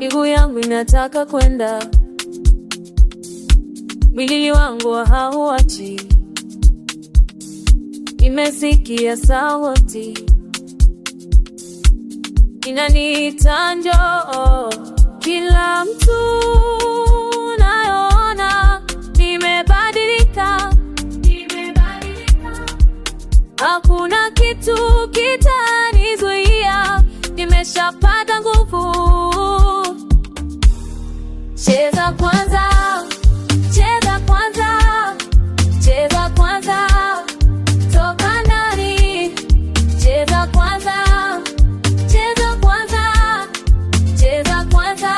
miguu yangu inataka kwenda, mwili wangu hauachi. Nimesikia sauti inaniita njoo, kila mtu naona nimebadilika. Hakuna kitu kitanizuia, nimeshapata nguvu. Cheza kwanza, cheza kwanza, cheza kwanza, toka ndani. Cheza kwanza, cheza kwanza, cheza kwanza.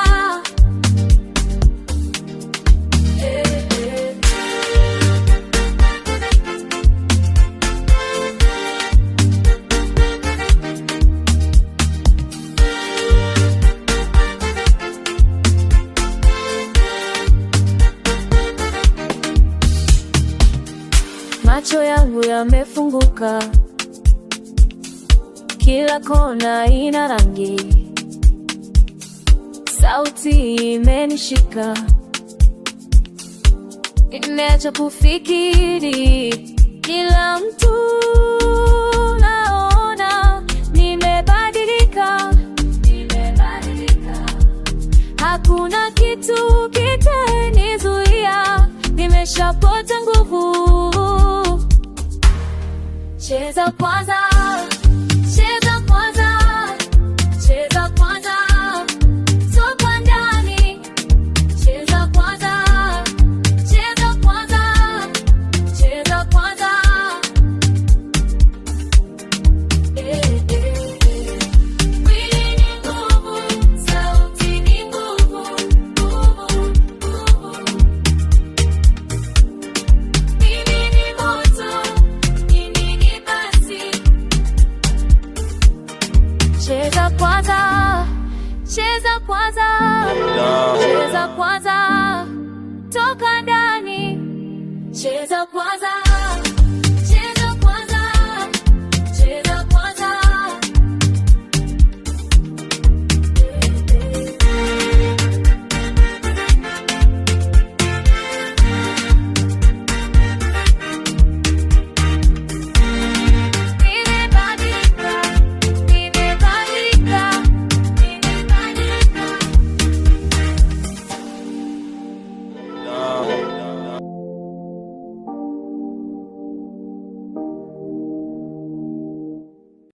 Macho yangu yamefunguka, kila kona ina rangi, sauti imenishika, nimeacha kufikiri. Kila mtu naona nimebadilika. Hakuna kitu kitanizuia, nimeshapata nguvu. Cheza kwanza, cheza kwanza, cheza kwanza, toka ndani. Cheza kwanza, cheza kwanza, cheza kwanza. Mwili ni nguvu, sauti ni nguvu, nguvu, nguvu. Mimi ni moto, cheza kwanza, cheza kwanza, cheza kwanza, toka ndani. Cheza kwanza.